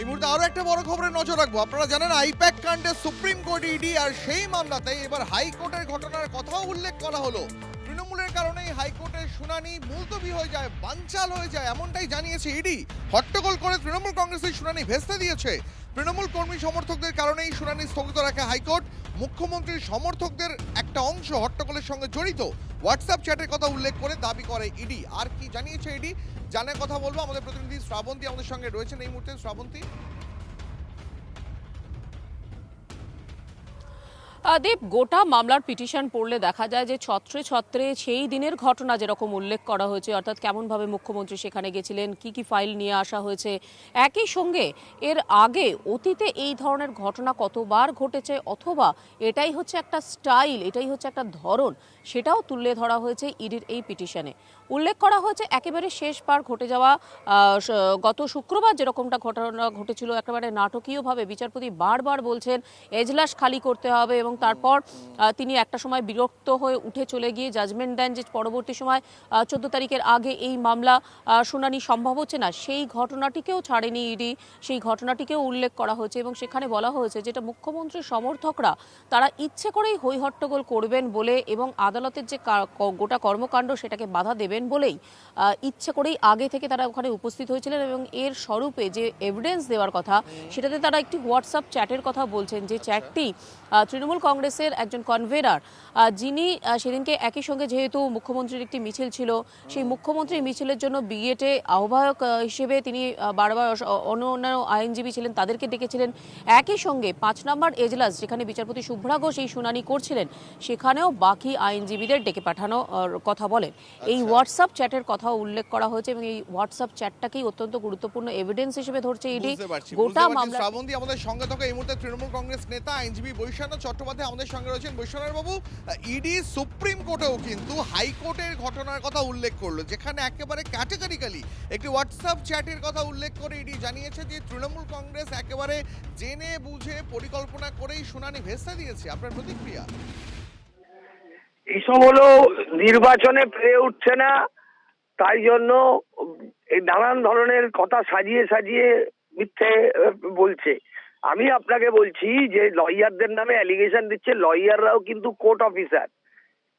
এই মুহূর্তে আরো একটা বড় খবরে নজর রাখবো। আপনারা জানেন আইপ্যাক কাণ্ডে সুপ্রিম কোর্ট ইডি আর সেই মামলাতে এবার হাইকোর্টের ঘটনার কথাও উল্লেখ করা হলো। তৃণমূলের কারণেই হাইকোর্টের শুনানি মুলতবি হয়ে যায়, বানচাল হয়ে যায়, এমনটাই জানিয়েছে ইডি। হট্টগোল করে তৃণমূল কংগ্রেসের শুনানি ভেস্তে দিয়েছে। তৃণমূল কর্মী সমর্থকদের কারণেই শুনানি স্থগিত রাখে হাইকোর্ট। মুখ্যমন্ত্রীর সমর্থকদের একটা অংশ হট্টগোলের সঙ্গে জড়িত হোয়াটসঅ্যাপ চ্যাটের কথা উল্লেখ করে দাবি করে ইডি। আর কি জানিয়েছে ইডি জানার কথা বলবো। আমাদের প্রতিনিধি শ্রাবন্তী আমাদের সঙ্গে রয়েছেন এই মুহূর্তে। শ্রাবন্তী, দেব, গোটা মামলার পিটিশন পড়লে দেখা যায় যে ছত্রে ছত্রে সেই দিনের ঘটনা যেরকম উল্লেখ করা হয়েছে, অর্থাৎ কেমনভাবে মুখ্যমন্ত্রী সেখানে গেছিলেন, কি কি ফাইল নিয়ে আসা হয়েছে, একই সঙ্গে এর আগে অতীতে এই ধরনের ঘটনা কতবার ঘটেছে, অথবা এটাই হচ্ছে একটা স্টাইল, এটাই হচ্ছে একটা ধরন, সেটাও তুলে ধরা হয়েছে ইডির এই পিটিশনে। উল্লেখ করা হয়েছে একেবারে শেষবার ঘটে যাওয়া গত শুক্রবার যেরকমটা ঘটনা ঘটেছিল, একেবারে নাটকীয়ভাবে বিচারপতি বারবার বলছেন এজলাস খালি করতে হবে, এবং তারপর তিনি একটা সময় বিরক্ত হয়ে উঠে চলে গিয়ে জাজমেন্ট দেন যে পরবর্তী সময় 14 তারিখের আগে এই মামলা শুনানি সম্ভব হচ্ছে না। সেই ঘটনাটিকেও ছাড়েনি ইডি, সেই ঘটনাটিকেও উল্লেখ করা হয়েছে এবং সেখানে বলা হয়েছে যেটা মুখ্যমন্ত্রীর সমর্থকরা তারা ইচ্ছে করেই হইহট্টগোল করবেন বলে এবং আদালতের যে গোটা কর্মকাণ্ড সেটাকে বাধা দেবেন বলেই ইচ্ছে করেই আগে থেকে তারা ওখানে উপস্থিত হয়েছিলেন, এবং এর স্বরূপে যে এভিডেন্স দেওয়ার কথা সেটাতে তারা একটি হোয়াটসঅ্যাপ চ্যাটের কথা বলছেন, যে চ্যাটটি তৃণমূল কংগ্রেসের একজন কনভেনার যিনি সেদিনকে একই সঙ্গে, যেহেতু মুখ্যমন্ত্রীর একটি মিছিল ছিল, সেই মুখ্যমন্ত্রীর মিছিলের জন্য বিএটে আহ্বায়ক হিসেবে তিনি বারবার অন্য আইনজীবী ছিলেন তাদেরকে ডেকেছিলেন। একই সঙ্গে 5 নম্বর এজলাস যেখানে বিচারপতি শুভ্রা ঘোষ এই শুনানি করছিলেন সেখানেও বাকি আইনজীবীদের ডেকে পাঠানো কথা বলেন। এই হোয়াটসঅ্যাপ চ্যাটের কথাও উল্লেখ করা হয়েছে এবং এই হোয়াটসঅ্যাপ চ্যাটটাকেই অত্যন্ত গুরুত্বপূর্ণ এভিডেন্স হিসেবে ধরছে ইডি। গোটা মামলা শ্রাবন্তী আমাদের সঙ্গে থাকা এই মুহূর্তে তৃণমূল কংগ্রেস নেতা আইনজীবী বৈশ্বনাথ চট্টোপাধ্যায় আমাদের সঙ্গে রয়েছেন। বৈশ্বনাথ বাবু, ইডি সুপ্রিম কোর্টেও কিন্তু হাইকোর্টের ঘটনার কথা উল্লেখ করলো, যেখানে একেবারে ক্যাটেগরিক্যালি একটি হোয়াটসঅ্যাপ চ্যাটের কথা উল্লেখ করে ইডি জানিয়েছে যে তৃণমূল কংগ্রেস একেবারে জেনে বুঝে পরিকল্পনা করেই শুনানি ভেস্তে দিয়েছে। আপনার প্রতিক্রিয়া? এইসব হলো নির্বাচনে পেরে উঠছে না, তাই জন্য এই নানান ধরনের কথা সাজিয়ে সাজিয়ে মিথ্যে বলছে। আমি আপনাকে বলছি যে লয়ারদের নামে অ্যালিগেশন দিচ্ছে, লয়াররাও কিন্তু কোর্ট অফিসার।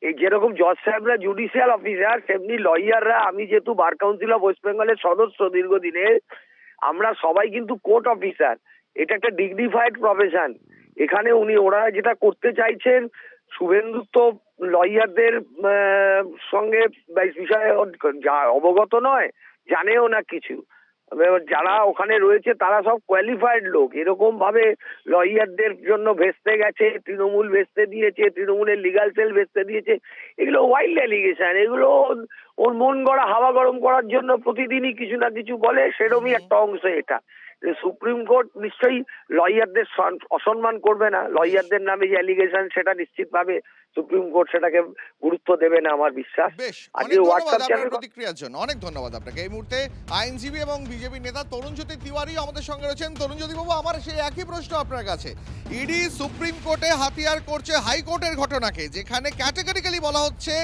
এই যেরকম জজ সাহেবরা জুডিশিয়াল অফিসার, তেমনি লয়াররা, আমি যেহেতু বার কাউন্সিল অফ ওয়েস্ট বেঙ্গলের সদস্য দীর্ঘদিনের, আমরা সবাই কিন্তু কোর্ট অফিসার। এটা একটা ডিগনিফাইড প্রফেশন। এখানে ওরা যেটা করতে চাইছেন, শুভেন্দু তো লয়ারদের সঙ্গে বিষয়ে অবগত নয়, জানেও না কিছু। যারা ওখানে রয়েছে তারা সব কোয়ালিফাইড লোক। এরকম ভাবে লয়ারদের জন্য ভেস্তে গেছে, তৃণমূল ভেস্তে দিয়েছে, তৃণমূলের লিগাল সেল ভেস্তে দিয়েছে, এগুলো ওয়াইল্ড অ্যালিগেশন। এগুলো ওর মন গড়া হাওয়া গরম করার জন্য প্রতিদিনই কিছু না কিছু বলে, সেরকমই একটা অংশ এটা। সুপ্রিম কোর্ট নিশ্চয়ই লয়ারদের অসম্মান করবে না। লয়ারদের নামে যে অ্যালিগেশন সেটা নিশ্চিতভাবে সুপ্রিম কোর্ট সেটাকে গুরুত্ব দেবে না, আমার বিশ্বাস। বেশ, আর অনেক যে ধন্যবাদ হোয়াটসঅ্যাপ আপনার চ্যানেল, প্রতিক্রিয়ার জন্য। অনেক ধন্যবাদ আপনাকে। এই মুহূর্তে আইনজীবী এবং বিজেপি নেতা তরুণজ্যোতি তিওয়ারি আমাদের সঙ্গে রয়েছেন। তরুণজ্যোতি বাবু, আমার সেই একই প্রশ্ন আপনার কাছে। ইডি সুপ্রিম কোর্টে হাতিয়ার করছে হাইকোর্টের ঘটনাকে, যেখানে ক্যাটেগরিক্যালি বলা হচ্ছে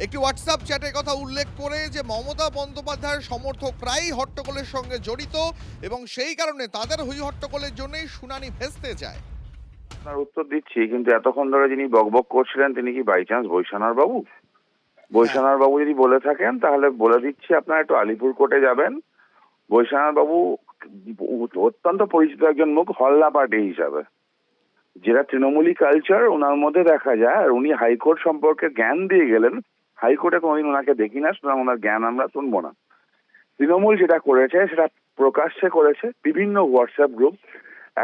একটি হোয়াটসঅ্যাপ চ্যাটের কথা উল্লেখ করে যে মমতা বন্দ্যোপাধ্যায়ের সমর্থকরাই হট্টগোলের সঙ্গে জড়িত এবং সেই কারণে তাদের হই হট্টগোলের জন্যই শুনানি ভেস্তে যায়। আপনার উত্তর দিচ্ছি, কিন্তু এতক্ষণ ধরে যিনি বকবক করছিলেন তিনি কি বাই চান্স বৈশ্বনাথ বাবু? বৈশ্বনাথ বাবু যদি বলে থাকেন তাহলে বলে দিচ্ছি, আপনারা একটু আলিপুর কোর্টে যাবেন। বৈশ্বনাথ বাবু অত্যন্ত পরিচিত একজন মুখ হল্লা পার্টি হিসাবে, যেটা তৃণমূলী কালচার ওনার মধ্যে দেখা যায়। আর উনি হাইকোর্ট সম্পর্কে জ্ঞান দিয়ে গেলেন। হাইকোর্টে কোনোদিন ওনাকে দেখি না, সুতরাং ওনার জ্ঞান আমরা শুনবো না। তৃণমূল যেটা করেছে সেটা প্রকাশ্যে করেছে, বিভিন্ন হোয়াটসঅ্যাপ গ্রুপ।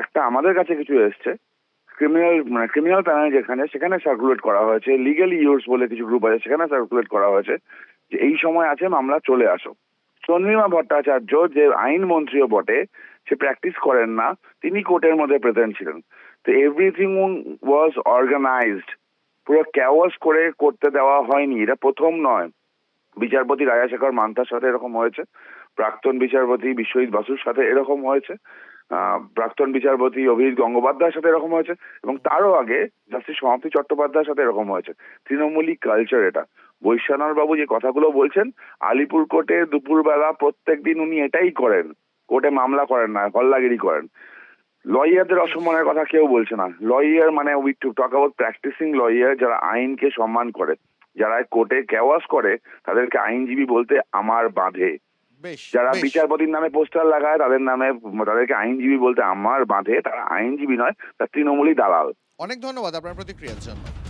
একটা আমাদের কাছে কিছু এসছে ক্রিমিনাল প্যানেল, সেখানে সার্কুলেট করা হয়েছে। লিগ্যাল ইউজ বলে কিছু গ্রুপ আছে, সেখানে সার্কুলেট করা হয়েছে যে এই সময় আছে, মামলা চলে আসো। চন্দ্রিমা ভট্টাচার্য, যে আইন মন্ত্রীও বটে, সে প্র্যাকটিস করেন না, তিনি কোর্টের মধ্যে প্রেজেন্ট ছিলেন। তো এভরিথিং ওয়াজ অর্গানাইজড, পুরো ক্যাওয়াস করে করতে দেওয়া হয়নি। এটা প্রথম নয়। বিচারপতি রাজাশেখর মান্থার সাথে এরকম হয়েছে, প্রাক্তন বিচারপতি বিশ্বজিৎ বাসুর সাথে এরকম হয়েছে, প্রাক্তন বিচারপতি অভিজিৎ গঙ্গোপাধ্যায়ের সাথে এরকম হয়েছে, এবং তারও আগে জাস্টিস সমাপ্তি চট্টোপাধ্যায়ের সাথে এরকম হয়েছে। তৃণমূলী কালচার এটা। বৈশ্বনাথ বাবু যে কথাগুলো বলছেন, আলিপুর কোর্টে দুপুরবেলা প্রত্যেক দিন উনি এটাই করেন। কোর্টে মামলা করেন না, হল্লাগিরি করেন। লয়ারদের অসম্মানের কথা কেউ বলছে না। লয়ার মানে we to talk about practising lawyer, যারা আইনকে সম্মান করে, যারা কোর্টে কেওয়াস করে, তাদেরকে আইনজীবী বলতে আমার বাঁধে। বেশ যারা বেশ। বিচারপতির নামে পোস্টার লাগায় তাদেরকে আইনজীবী বলতে আমার বাঁধে। তারা আইনজীবী নয়, তারা তৃণমূলী দালাল। অনেক ধন্যবাদ আপনার প্রতিক্রিয়ার জন্য।